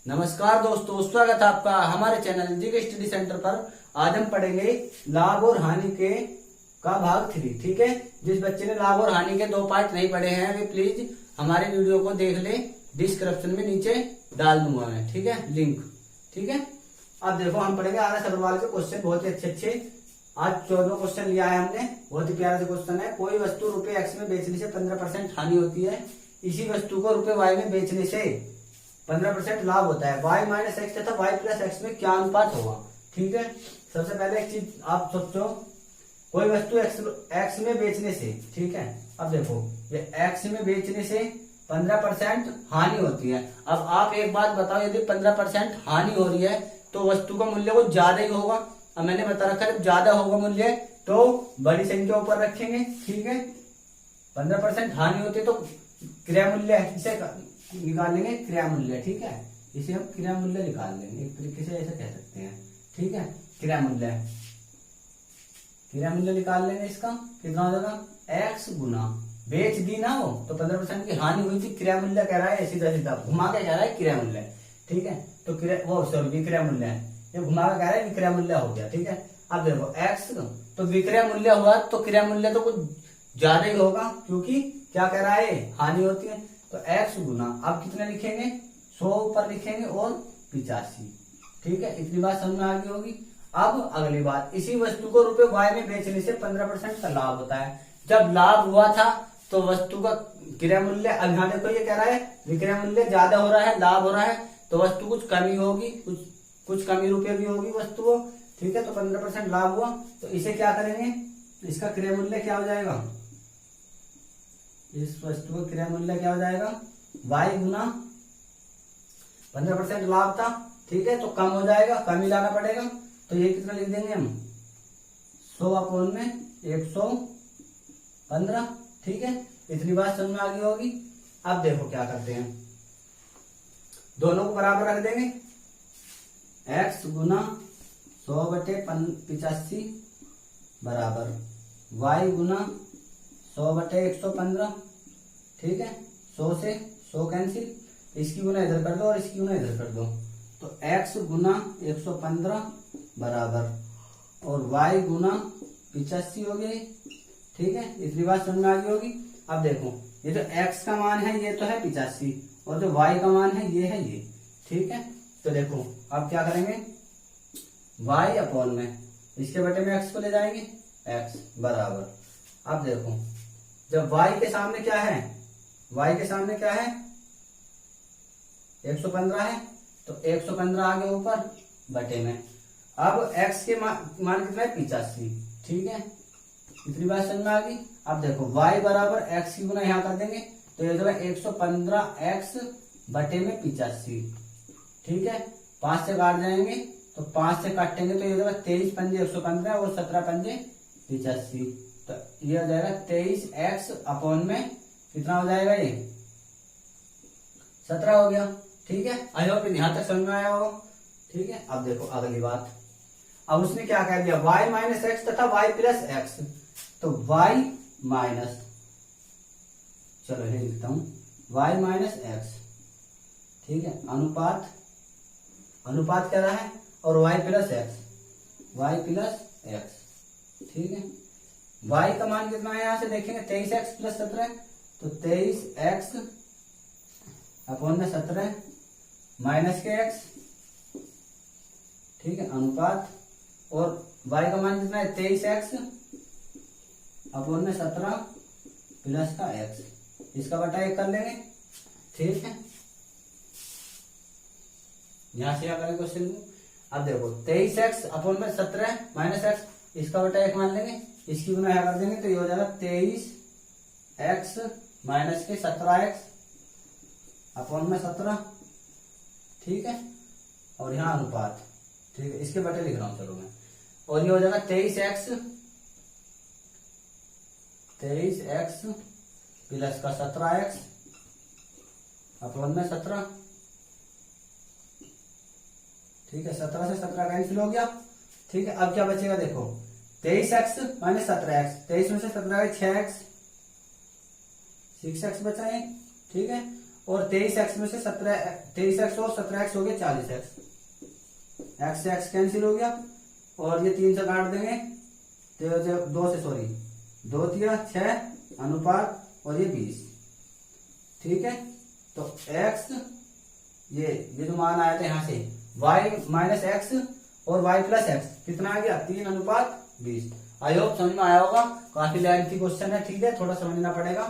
नमस्कार दोस्तों, स्वागत है आपका हमारे चैनल जीके स्टडी सेंटर पर। आज हम पढ़ेंगे लाभ और हानि के का भाग 3। ठीक है, जिस बच्चे ने लाभ और हानि के 2 पार्ट नहीं पढ़े हैं वे प्लीज हमारे वीडियो को देख ले। डिस्क्रिप्शन में नीचे डाल दूंगा मैं, ठीक है, लिंक। ठीक है, अब देखो हम पढ़ेंगे आर.एस. अग्रवाल के क्वेश्चन, बहुत ही अच्छे। आज 14 क्वेश्चन लिया है हमने, बहुत ही प्यारा सा क्वेश्चन है। कोई वस्तु रुपए एक्स में बेचने से 15% हानि होती है, इसी वस्तु को रुपए वाई में बेचने से 15% लाभ होता है। y माइनस एक्स तथा y प्लस एक्स में क्या अनुपात होगा। ठीक है, सबसे पहले एक चीज आप सोचो, कोई वस्तु x में बेचने से, ठीक है, अब देखो ये x में बेचने से 15% हानि होती है। अब आप एक बात बताओ, यदि 15% हानि हो रही है तो वस्तु का मूल्य कुछ ज्यादा ही होगा। अब मैंने बता रखा है, जब ज्यादा होगा मूल्य तो बड़ी संख्या ऊपर रखेंगे। ठीक है, 15% हानि होती है तो क्रय मूल्य इसे निकाल लेंगे, क्रय मूल्य। ठीक है, इसे हम क्रय मूल्य निकाल लेंगे, एक तरीके से ऐसा कह सकते हैं। ठीक है, क्रय मूल्य निकाल लेंगे। इसका कितना हो जाएगा, एक्स गुना बेच दी ना हो तो 15% की हानि हुई थी, क्रय मूल्य कह रहा है, सीधा सीधा घुमा के कह रहा है क्रय मूल्य। ठीक है, तो विक्रय मूल्य है, ये घुमा के कह रहा है विक्रय मूल्य हो गया। ठीक है, अब देखो एक्स तो विक्रय मूल्य हुआ तो क्रय मूल्य तो कुछ ज्यादा ही होगा, क्योंकि क्या कह रहा है, हानि होती है। तो x गुना, अब कितने लिखेंगे, 100 ऊपर लिखेंगे और 85। ठीक है, इतनी बात समझ में आ गई होगी। अब अगली बात, इसी वस्तु को रुपए y में बेचने से 15% का लाभ होता है। जब लाभ हुआ था तो वस्तु का क्रय मूल्य, अब यहाँ देखो ये कह रहा है विक्रय मूल्य ज्यादा हो रहा है, लाभ हो रहा है, तो वस्तु कुछ कमी होगी, कुछ कमी रुपए की होगी वस्तु को। ठीक है, तो 15% लाभ हुआ तो इसे क्या करेंगे, इसका क्रय मूल्य क्या हो जाएगा, इस वस्तु का क्रय मूल्य क्या हो जाएगा, y गुना 15% लाभ था। ठीक है, तो कम हो जाएगा, कम ही लाना पड़ेगा, तो ये कितना लिख देंगे हम, 100 अपॉन में 115। ठीक है, इतनी बात समझ में आ गई होगी। अब देखो क्या करते हैं, दोनों को बराबर रख देंगे, x गुना 100/85 बराबर y गुना 100/115। ठीक है, 100 से 100 कैंसिल, इसकी गुना इधर कर दो और इसकी गुना इधर कर दो, तो x गुना 115 बराबर और y गुना 85 हो गई। ठीक है, इतनी बात समझ में आ गई होगी। अब देखो ये जो x का मान है ये तो है 85 और जो y का मान है ये है ये। ठीक है, तो देखो अब क्या करेंगे, y अपॉन में इसके बटे में x को ले जाएंगे, x बराबर, अब देखो जब y के सामने क्या है, y के सामने क्या है, 115 है, तो 115 आ गया ऊपर बटे में। अब x के मान कितना है, 85। ठीक है, इतनी बात समझ में आ गई। अब देखो y बराबर x की गुना यहाँ कर देंगे, तो ये जो है 115x बटे में 85। ठीक है, 5 से काट जाएंगे, तो 5 से काटेंगे तो ये जो है 23 पंजे 115 और 17 पंजे 85, तो ये हो जाएगा 23x अपॉन में कितना हो जाएगा, ये 17 हो गया। ठीक है, आई होप यहां तक समझ में आया हो। ठीक है, अब देखो अगली बात, अब उसने क्या कह दिया, y माइनस एक्स तथा y प्लस एक्स, तो y माइनस, चलो ये लिखता हूं, y माइनस एक्स। ठीक है, अनुपात क्या रहा है, और y प्लस एक्स। ठीक है, y का मान कितना है, यहां से देखेंगे 23x प्लस 17, तो 23x अपॉन में 17 माइनस के x। ठीक है, अनुपात, और y का मान कितना है, 23x अपॉन में 17 प्लस का x, इसका बटा 1 कर लेंगे। ठीक है, यहां से क्या करेंगे क्वेश्चन को, अब देखो 23x अपॉन में 17 माइनस x, इसका बटा 1 मान लेंगे, इसकी गुना यहाँ कर देंगे, तो ये हो जाएगा 23x माइनस के 17x अपॉन में 17। ठीक है, और यहाँ अनुपात, ठीक है, इसके बटे लिख रहा हूं चलो मैं, और ये हो जाएगा 23x प्लस का 17x अपॉन में 17। ठीक है, 17 से 17 कैंसिल हो गया। ठीक है, अब क्या बचेगा, देखो 23x माइनस 17x, 23 में से 17 6x, 6x बचा है। ठीक है, और 23x में से 23x और 17x हो गया 40x। x से x कैंसिल हो गया और ये 3 से काट देंगे तो 2 से, सॉरी 2 तिया 6 अनुपात और ये 20। ठीक है, तो x ये जो मान आया था यहाँ से y माइनस एक्स और y प्लस एक्स कितना आ गया 3 अनुपात 20। आई होप समझ में आया होगा। काफी लेंथी क्वेश्चन है, ठीक है, थोड़ा समझना पड़ेगा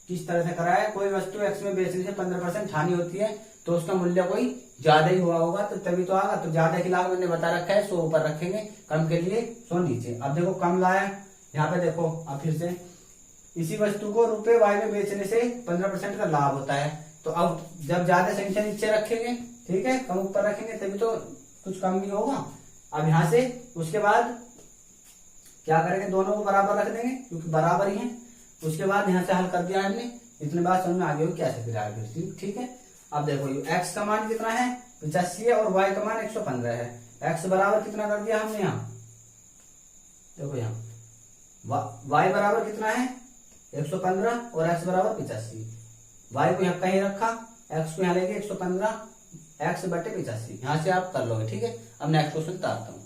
किस तरह से कराया है। कोई वस्तु x में बेचने से 15% हानि होती है तो उसका मूल्य कोई ज्यादा ही हुआ होगा तो तभी तो आगा। तो ज्यादा के लाभ मैंने बता रखा है 100 ऊपर रखेंगे, कम के लिए 100 नीचे। अब देखो कम लाया यहाँ पे, देखो अब फिर से इसी वस्तु को रुपए y में बेचने से 15% का लाभ होता है। तो अब जब ज्यादा संख्या नीचे रखेंगे, ठीक है, कम ऊपर रखेंगे तभी तो कुछ कम भी होगा। अब यहाँ से उसके बाद क्या करेंगे, दोनों को बराबर रख देंगे क्योंकि बराबर ही है। उसके बाद यहाँ से हल कर दिया हमने, इतने बात समझ में आ गई हो कैसे फिर आगे। ठीक है, अब देखो x का मान कितना है 85 है और y का मान 115 है। x बराबर कितना कर दिया हमने यहाँ, देखो यहाँ y बराबर कितना है 115 और x बराबर 85। y को यहाँ कहीं रखा, x को यहाँ लेके 115 x बटे 85, यहाँ से आप कर लोगे। ठीक है, अब नेक्स्ट क्वेश्चन उतारता हूँ।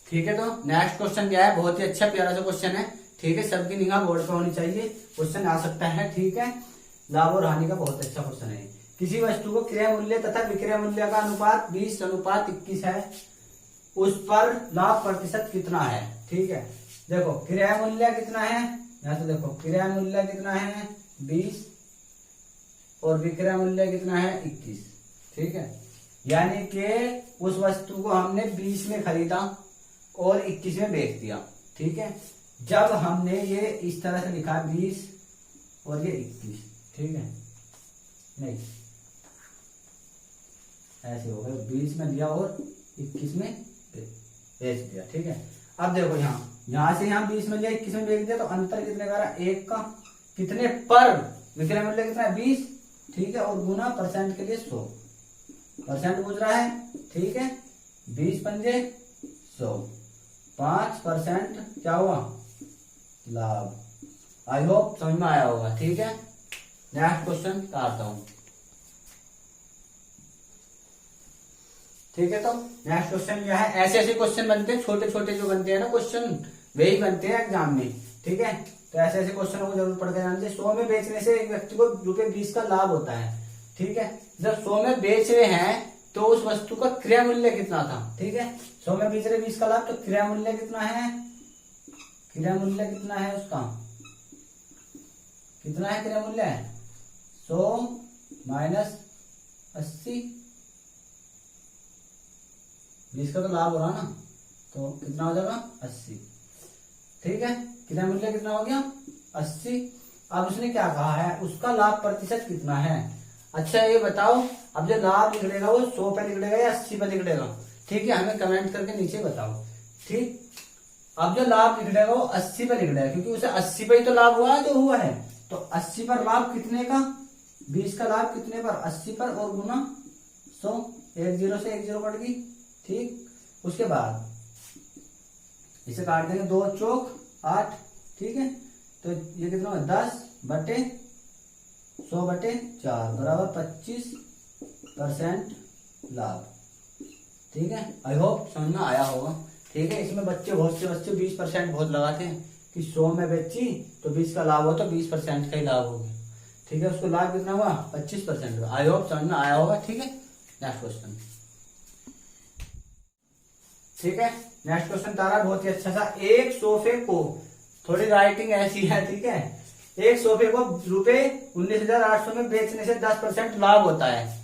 ठीक है, तो नेक्स्ट क्वेश्चन क्या है, बहुत ही अच्छा प्यारा सा क्वेश्चन है। ठीक है, सबकी निगाह बोर्ड पर होनी चाहिए, क्वेश्चन आ सकता है। ठीक है, लाभ और हानि का बहुत अच्छा क्वेश्चन है। किसी वस्तु को क्रय मूल्य तथा विक्रय मूल्य का अनुपात 20 अनुपात 21 है, उस पर लाभ प्रतिशत कितना है। ठीक है, देखो क्रय मूल्य कितना है, यहाँ से देखो क्रय मूल्य कितना है 20 और विक्रय मूल्य कितना है 21। ठीक है, यानी कि उस वस्तु को हमने 20 में खरीदा और 21 में बेच दिया। ठीक है, जब हमने ये इस तरह से लिखा 20 और ये 21, ठीक है, नहीं ऐसे हो गया, 20 में लिया और 21 में बेच दिया। ठीक है, अब देखो यहाँ से यहाँ 20 में लिया 21 में बेच दिया तो अंतर कितने का रहा, 1 का। कितने पर, विक्रय मूल्य कितना है 20, ठीक है, और गुना परसेंट के लिए 100 परसेंट पूछ रहा है। ठीक है, 20 पंजे 100, 5% क्या हुआ लाभ। आई होप समझ में आया होगा। ठीक है, नेक्स्ट क्वेश्चन करता हूं। ठीक है, तो नेक्स्ट क्वेश्चन क्या है, ऐसे ऐसे क्वेश्चन बनते हैं, छोटे छोटे जो बनते हैं ना क्वेश्चन वही बनते हैं एग्जाम में। ठीक है, तो ऐसे ऐसे क्वेश्चन को जरूर पढ़ के जानते हैं। 100 में बेचने से एक व्यक्ति को ₹20 का लाभ होता है। ठीक है, जब 100 में बेच रहे हैं तो उस वस्तु का क्रय मूल्य कितना था। ठीक है, 100 में बेच रहे 20 का लाभ, तो क्रय मूल्य कितना है, क्रय मूल्य कितना है उसका, कितना है क्रय मूल्य, 100 माइनस 80, 20 का तो लाभ हो रहा ना, तो कितना हो जाएगा 80। ठीक है, क्रय मूल्य कितना हो गया 80। अब उसने क्या कहा है, उसका लाभ प्रतिशत कितना है। अच्छा ये बताओ, अब जो लाभ निकलेगा वो 100 पे निकलेगा या 80 पे निकलेगा। ठीक है, हमें कमेंट करके नीचे बताओ। ठीक, अब जो लाभ निकलेगा वो 80 पे निकलेगा क्योंकि उसे 80 पे ही तो लाभ हुआ है जो हुआ है। तो 80 पर लाभ कितने का, 20 का लाभ कितने पर, 80 पर और गुना 100, 1 0 से 1 0 कट गई। ठीक, उसके बाद इसे काट देंगे, 2 चौक 8। ठीक है, तो ये कितना है 10 बटे 100 बटे 4 बराबर 25% लाभ। ठीक है, आई होप समझ में आया होगा। ठीक है, इसमें बहुत से बच्चे 20% बहुत लगाते हैं कि 100 में बेची तो 20 का लाभ हो तो 20% का ही लाभ होगा। ठीक है, उसको लाभ कितना हुआ 25%। आई होप समझ में आया होगा। ठीक है, नेक्स्ट क्वेश्चन। ठीक है, नेक्स्ट क्वेश्चन तारा बहुत ही अच्छा सा। एक सोफे को, थोड़ी राइटिंग ऐसी है, ठीक है, एक सोफे को ₹19,800 में बेचने से 10% लाभ होता है,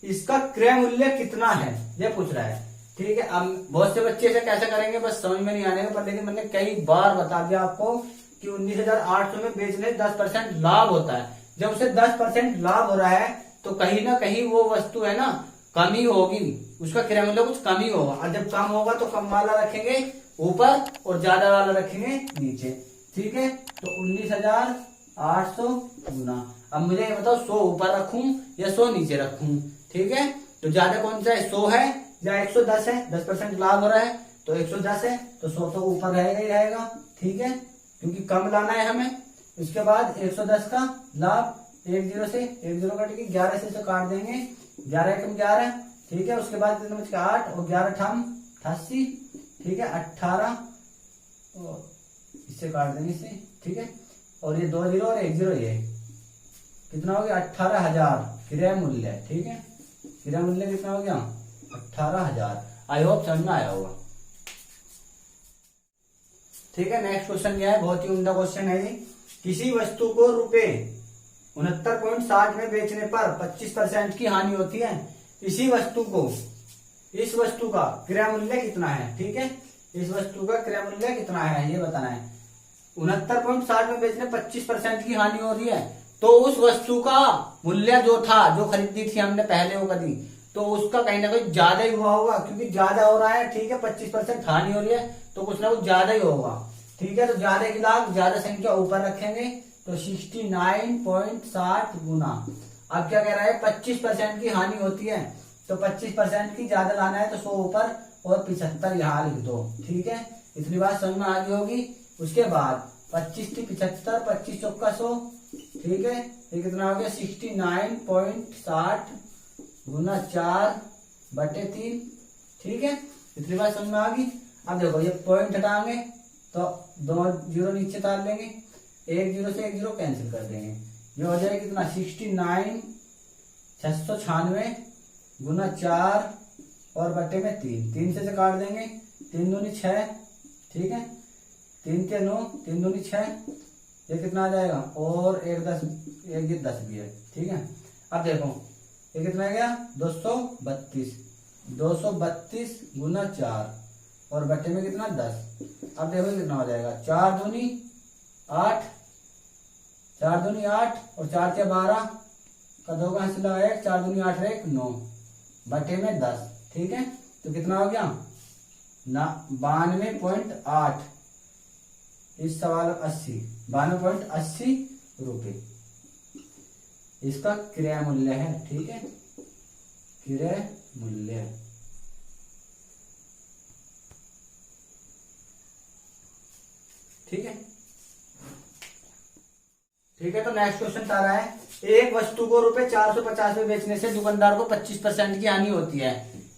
इसका क्रय मूल्य कितना है, ये पूछ रहा है। ठीक है, अब बहुत से बच्चे ऐसे कैसे करेंगे बस समझ में नहीं आने पर, लेकिन मैंने कई बार बता दिया आपको कि 19,800 में बेचने से 10% लाभ होता है। जब उसे 10% लाभ हो रहा है तो कहीं ना कहीं वो वस्तु है ना कमी होगी, उसका क्रय मूल्य कुछ कमी होगा। और जब कम होगा तो कम वाला रखेंगे ऊपर और ज्यादा वाला रखेंगे नीचे। ठीक है, तो 19,800 गुना, अब मुझे ये बताओ 100 ऊपर रखूं या 100 नीचे रखूं। ठीक है, तो ज्यादा कौन सा है, 100 है या 110 है, 10% लाभ हो रहा है तो 110 है, तो 100 तो ऊपर रहेगा ही रहेगा। ठीक है, क्योंकि कम लाना है हमें। उसके बाद 110 का लाभ 10 से 10 कट के 11 से इसे काट देंगे, 11 एकम 11, ठीक है। उसके बाद कितने बचे 8 और 11 ठाम 88, ठीक है। 18 और इससे काट देंगे इसे, ठीक है। और ये 2 जीरो और 1 जीरो, ये कितना हो गया 18,000 क्रय मूल्य, ठीक है। क्रय मूल्य कितना हो गया 18,000। आई होप समझ में आया होगा, ठीक है। नेक्स्ट क्वेश्चन क्या है, बहुत ही उम्दा क्वेश्चन है ये। किसी वस्तु को रुपए 69.60 में बेचने पर 25% की हानि होती है। इसी वस्तु को, इस वस्तु का क्रय मूल्य कितना है, ठीक है। इस वस्तु का क्रय मूल्य कितना है ये बताना है। 69.60 में बेचने 25% की हानि हो रही है, तो उस वस्तु का मूल्य जो था, जो खरीदी थी हमने पहले वो कदी, तो उसका कहीं ना कहीं ज्यादा ही हुआ होगा, क्योंकि ज्यादा हो रहा है, ठीक है। 25% हानि हो रही है तो कुछ ना कुछ ज्यादा ही होगा, ठीक है। तो ज्यादा की लाभ, ज्यादा संख्या ऊपर रखेंगे, तो 69.60 गुना, अब क्या कह रहा है 25% की हानि होती है, तो 25% की ज्यादा लाना है, तो 100 ऊपर और 75 यहाँ लिख दो, ठीक है। इतनी बात समझ में आ गई होगी। उसके बाद 25 थी 75, 25 चौका 100, ठीक है। ये कितना हो गया 69.60 गुना 4/3, ठीक है। इतनी बात समझ में आ गई। अब देखो ये पॉइंट हटाएंगे तो 2 जीरो नीचे डाल लेंगे, 1 जीरो से 1 जीरो कैंसिल कर देंगे, ये हो जाएगा कितना 69,696 गुना 4 और बटे में 3, 3 से काट देंगे, 3 दूनी 6, ठीक है। 3 के 9, 3 दूनी 6, ये कितना आ जाएगा, और 1 10, 1 ये 10 भी है, ठीक है। अब देखो ये कितना आ गया 232, 232 गुना 4 और बटे में कितना 10। अब देखो कितना हो जाएगा 4 दूनी 8, 4 दूनी 8 और 4 के 12 का 2 का हासिल लगाया, 4 दूनी 8 1 9 बटे में 10, ठीक है। तो कितना हो गया 92.8, इस सवाल 80, 92.80 रुपए इसका क्रय मूल्य है, ठीक है। क्रय मूल्य, ठीक है, ठीक है। तो नेक्स्ट क्वेश्चन आ रहा है, एक वस्तु को रुपए 450 में बेचने से दुकानदार को 25% की हानि होती है,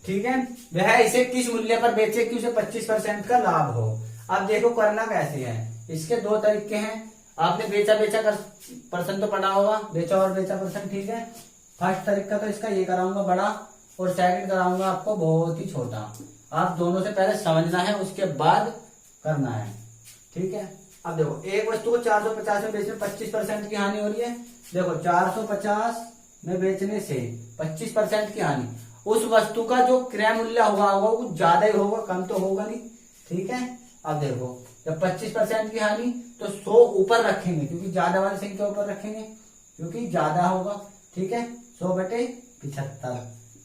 ठीक है। वह इसे किस मूल्य पर बेचे कि उसे 25% का लाभ हो। अब देखो करना कैसे है, इसके 2 तरीके हैं। आपने बेचा कर पर्सन तो पढ़ा होगा, बेचा और बेचा पर्सन, ठीक है। फर्स्ट तरीका तो इसका ये कराऊंगा बड़ा, और सेकंड कराऊंगा आपको बहुत ही छोटा। आप दोनों से पहले समझना है, उसके बाद करना है, ठीक है। अब देखो एक वस्तु को 450 में बेचने 25% की हानि हो रही है। देखो 450 में बेचने से 25% की हानि, उस वस्तु का जो क्रय मूल्य होगा वो ज्यादा ही होगा, कम तो होगा नहीं, ठीक है। अब देखो जब 25% की हानि तो 100 ऊपर रखेंगे, क्योंकि ज्यादा वाली संख्या ऊपर रखेंगे, क्योंकि ज्यादा होगा, ठीक है। 100/75,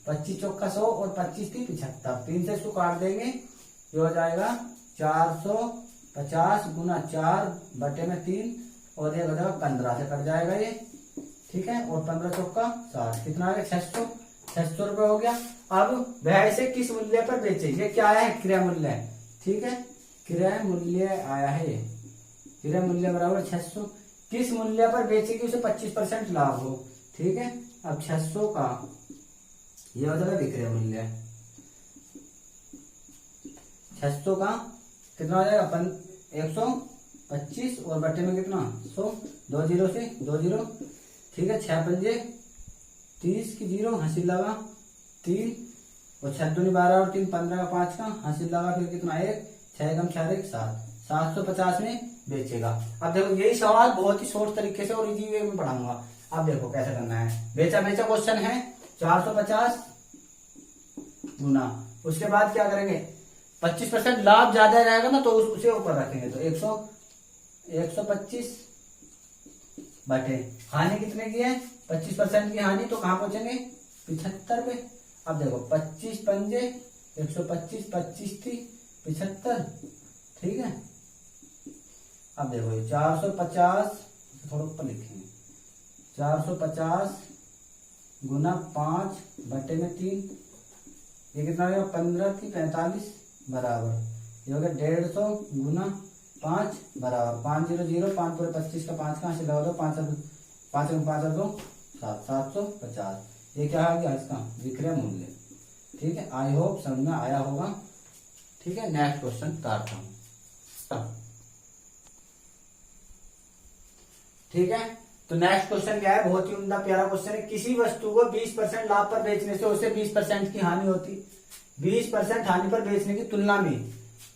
25 चौका 100 और 25 थी 75, 3 से इसको काट देंगे, ये हो जाएगा 450 गुना 4 बटे में 3 और ये हो जाएगा 15 से कट जाएगा ये, ठीक है। और 15 चौका 60, कितना आ गया 600 रुपए हो गया। अब वह इसे किस मूल्य पर बेचे, ये क्या है क्रय मूल्य, ठीक है। क्रय मूल्य आया है, क्रय मूल्य बराबर 600, किस मूल्य पर बेचे कि उसे 25% लाभ हो, ठीक है। अब 600 का ये हो जाएगा विक्रय मूल्य, 600 का कितना हो जाएगा 125 और बटे में कितना 100, 2 जीरो से 2 जीरो, ठीक है। 6 पंजे 30 की 0 हासिल लगा 3 और 6 दूनी 12 और 3 15 का 5 का हासिल लगा, फिर कितना 1 6 कम 4 1 7, 750 में बेचेगा। अब देखो यही सवाल बहुत ही शॉर्ट तरीके से और इजी वे में पढ़ाऊंगा। अब देखो कैसे करना है, बेचा क्वेश्चन है 450 गुना, उसके बाद क्या करेंगे 25% लाभ ज्यादा रहेगा ना, तो उसे ऊपर रखेंगे, तो 125 बटे हानि कितने की है 25% की हानि, तो कहां पहुंचेंगे 75 पे। अब देखो 25 पंजे 125, 25 थी 75, ठीक है। अब देखो ये 450 थोड़ा ऊपर लिखेंगे, 450 गुना 5 बटे में 3, ये कितना हो गया 15 की 45 बराबर, ये हो गया 150 गुना 5 बराबर 5 0 0 5 पूरे 25 का 5 कहाँ से लगा दो 5 5 5 2 7 750। ये क्या आ गया इसका विक्रय मूल्य। ठीक है, आई होप समझ में आया होगा। ठीक है, नेक्स्ट क्वेश्चन करता हूं। ठीक है, तो नेक्स्ट क्वेश्चन क्या है, बहुत ही उम्दा प्यारा क्वेश्चन है। किसी वस्तु को 20% लाभ पर बेचने से उसे 20% की हानि होती। 20% हानि पर बेचने की तुलना में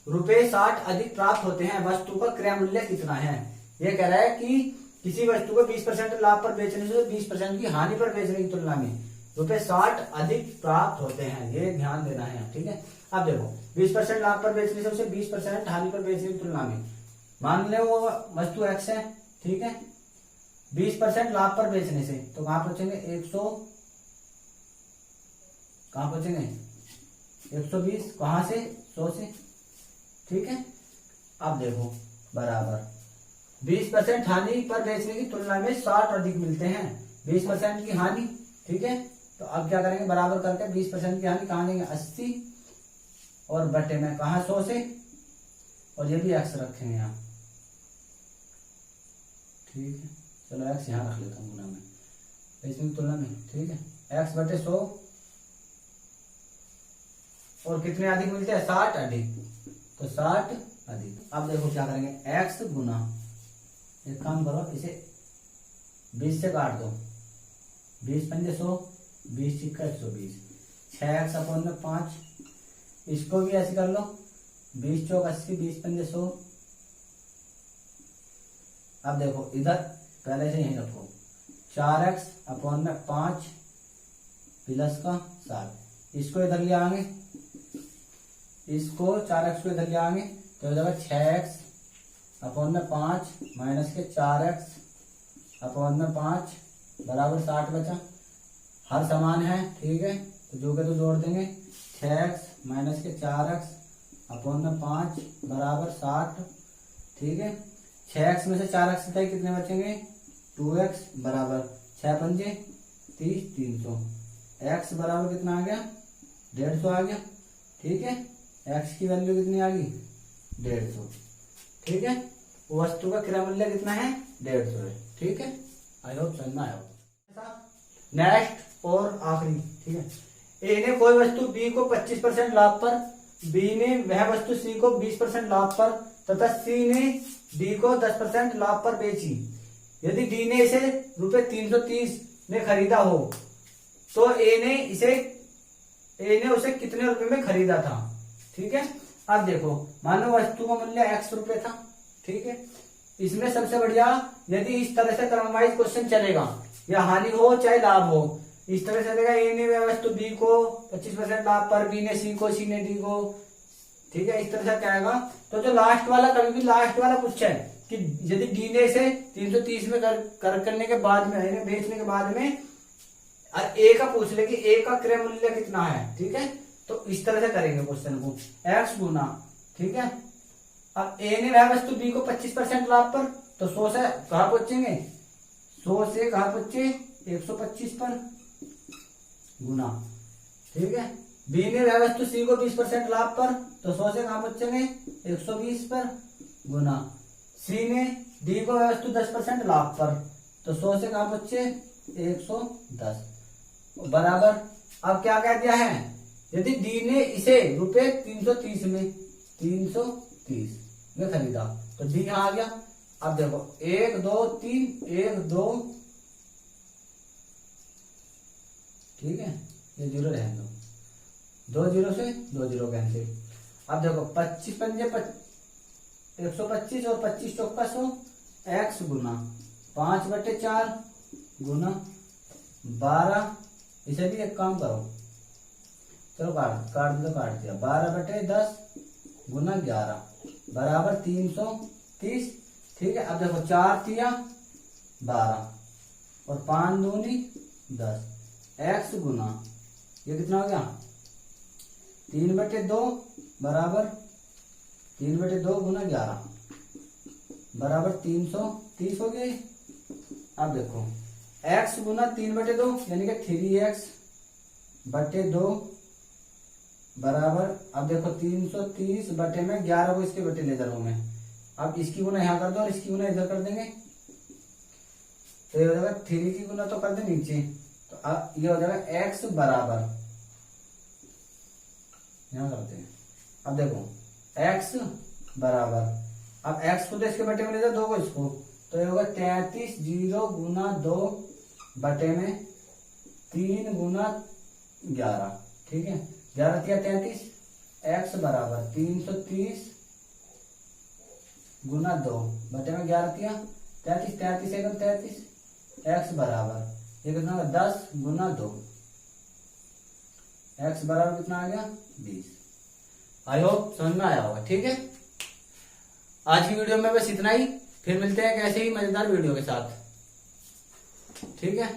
₹60 अधिक प्राप्त होते हैं, वस्तु का क्रय मूल्य कितना है। ये कह रहा है कि किसी वस्तु को 20% लाभ पर बेचने से 20% की हानि पर बेचने की तुलना में ₹60 अधिक प्राप्त होते हैं, ये ध्यान देना है। ठीक है, अब देखो 20% लाभ पर बेचने से उसे 20% हानि पर बेचने की तुलना में, मान लो वो वस्तु एक्स है। ठीक है, 20% लाभ पर बेचने से तो कहां पहुंचेंगे 100, कहां पहुंचेंगे 120, कहां से 100 से। ठीक है, अब देखो बराबर 20% हानि पर बेचने की तुलना में 60 अधिक मिलते हैं, 20% की हानि। ठीक है, तो अब क्या करेंगे बराबर करके 20% की हानि कहां देंगे 80 और बटे में कहा 100 से, और ये भी एक्स रखेंगे यहाँ। ठीक है, चलो एक्स यहाँ रख लेता हूँ गुना में इसमें तुलना में। ठीक है, एक्स बटे 100 और कितने अधिक मिलते हैं 60 अधिक, तो 60 अधिक। अब देखो क्या करेंगे एक्स गुना, एक काम करो इसे 20 से काट दो, 20 पंजे 100, 20 सिक्का 120, 6x अपॉन में 5। इसको भी ऐसे कर लो 20 चौक 80, 20 पंजे 100। अब देखो इधर पहले से यही रखो 4x अपॉन में 5 प्लस का 7, इसको इधर ले आएंगे, इसको 4x को इधर ले आएंगे तो हो जाएगा 6x अपॉन में 5 माइनस के 4x अपॉन में 5 बराबर 60 बचा। हर समान है। ठीक है, तो जो के तो जोड़ देंगे 6x माइनस के 4x अपॉन में 5 बराबर 60। ठीक है, 6x में से 4x हटाए कितने बचेंगे 2x बराबर 6 पंजे 30, 300। x बराबर कितना आ गया 150 आ गया। ठीक है, x की वैल्यू कितनी आ गई 150। ठीक है, वस्तु का क्रय मूल्य कितना है 150 है। ठीक है, आई होप समझ में आया। नेक्स्ट और आखिरी। ठीक है, ए ने कोई वस्तु बी को 25% लाभ पर, बी ने वह वस्तु सी को 20% लाभ पर तथा सी ने डी को 10% लाभ पर बेची। यदि डी ने इसे ₹330 में खरीदा हो तो ए ने उसे कितने रुपए में खरीदा था। ठीक है, अब देखो मान लो वस्तु का मूल्य x रुपए था। ठीक है, इसमें सबसे बढ़िया यदि इस तरह से क्रमवाइज क्वेश्चन चलेगा, या हानि हो चाहे लाभ हो, इस तरह से चलेगा। ए ने वह वस्तु बी को 25% लाभ पर, बी ने सी को, सी ने डी को। ठीक है, इस तरह से क्या आएगा। तो जो लास्ट वाला कभी भी लास्ट वाला पूछे कि यदि डी ने इसे 330 में करने के बाद में बेचने के बाद में ए का पूछ ले कि ए का क्रय मूल्य कितना है। ठीक है, तो इस तरह से करेंगे क्वेश्चन को x गुना। ठीक है, अब ए ने वह वस्तु बी को 25% लाभ पर, तो 100 से कहां पहुंचेंगे 100 से कहां पहुंचे 125 पर गुना। ठीक है, बी ने वह वस्तु सी को 20% लाभ पर, तो 100 से कहां पहुंचेंगे 120 पर गुना। सी ने डी को वह वस्तु 10% लाभ पर, तो 100 से कहां पहुंचे 110 बराबर। अब क्या कह दिया है, यदि डी ने इसे ₹330 में खरीदा तो डी यहां आ गया। अब देखो 1 2 3 1 2। ठीक है, ये 0 रहने दो, 2 0 से 2 0 कैंसिल। अब देखो 25 पंजे 125 और 25 चौका 100, x गुना 5/4 गुना 12। इसे भी एक काम करो, चलो काट दिया 12/10 गुना 11 बराबर 330। ठीक है, अब देखो 4 तिया 12 और 5 दूनी 10, x गुना ये कितना हो गया 3/2 बराबर 3/2 गुना 11 बराबर 330 हो गई। अब देखो x गुना 3/2 यानी कि 3x/2 बराबर, अब देखो 330 बटे में 11 को इसके बटे ले जा रहा हूं मैं, अब इसकी गुना यहाँ कर दो और इसकी गुना इधर कर देंगे, तो ये हो जाएगा 3 की गुना तो कर दे नीचे, तो अब ये हो जाएगा x बराबर, यहाँ करते हैं। अब देखो x बराबर, अब x को तो इसके बटे में ले जाओ, 2 को इसको, तो ये होगा 33 0 गुना 2 बटे में 3 गुना 11, ठीक है। 11 तिया 33, x बराबर 330 गुना 2 बटे में 11 तिया 33, 33 एकम 33, x बराबर ये कितना होगा 10 गुना 2, x बराबर कितना आ गया 20। आई होप समझ में आया होगा, ठीक है। आज की वीडियो में बस इतना ही, फिर मिलते हैं एक ऐसे ही मजेदार वीडियो के साथ, ठीक है।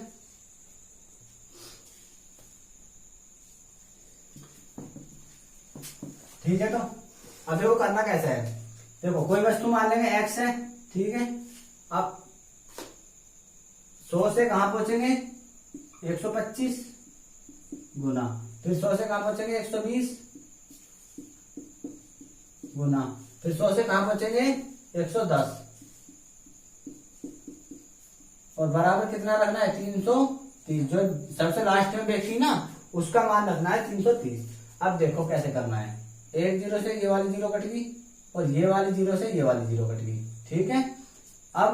ठीक है, तो अब देखो करना कैसा है। देखो कोई वस्तु मान लेंगे x है, ठीक है। अब 100 से कहां पहुंचेंगे 125 गुना, फिर 100 से कहां पहुंचेंगे 120 गुना, फिर 100 से कहां पहुंचेंगे 110, और बराबर कितना रखना है 330, जो सबसे लास्ट में देखी ना उसका मान रखना है 330। अब देखो कैसे करना है, एक 0 से ये वाली 0 कट गई और ये वाली 0 से ये वाली 0 कट गई, ठीक है। अब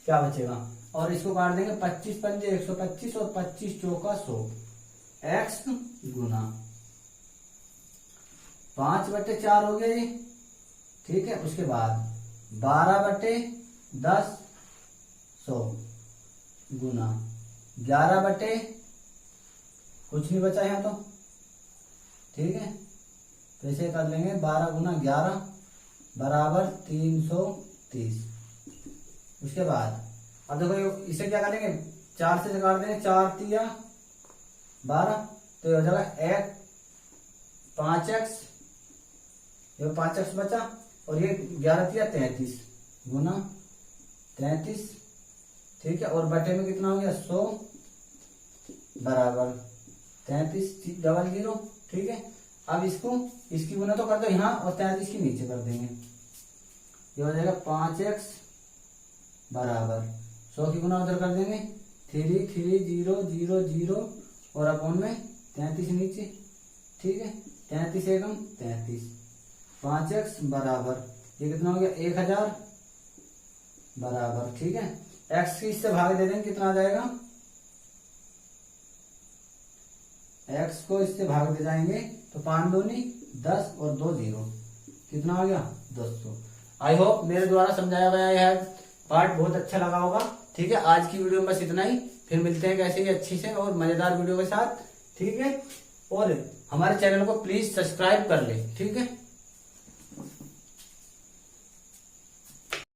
क्या बचेगा, और इसको काट देंगे 25 पंजे 125 और 25 चौका 100, x गुना 5/4 हो गया ये, ठीक है। उसके बाद 12/10 100 गुना 11 कुछ नहीं बचा यहाँ तो, ठीक है। तो इसे कर लेंगे 12 गुना 11 बराबर 330। उसके बाद अब देखो इसे क्या करेंगे 4 से काट देंगे, 4 तिया 12, तो ये हो जाएगा 5x, ये 5x बचा, और ये 11 तिया 33 गुना 33, ठीक है। और बटे में कितना हो गया 100 बराबर 33 डबल 0, ठीक है। अब इसको इसकी गुना तो कर दो यहाँ और 33 की नीचे कर देंगे, ये हो जाएगा 5x बराबर 100 की गुना उधर कर देंगे 3 3 0 0 0 और अपॉन में 33 नीचे, ठीक है। 33 एकम 33, 5x बराबर ये कितना हो गया 1000 बराबर, ठीक है। x की इससे भाग दे देंगे, कितना आ जाएगा, x को इससे भाग दे जाएंगे तो 5 दूनी 10 और 2 0, कितना आ गया 200। आई होप मेरे द्वारा समझाया गया यह पार्ट बहुत अच्छा लगा होगा, ठीक है। आज की वीडियो में बस इतना ही, फिर मिलते हैं ऐसे ही अच्छी से और मजेदार वीडियो के साथ, ठीक है। और हमारे चैनल को प्लीज सब्सक्राइब कर ले, ठीक है।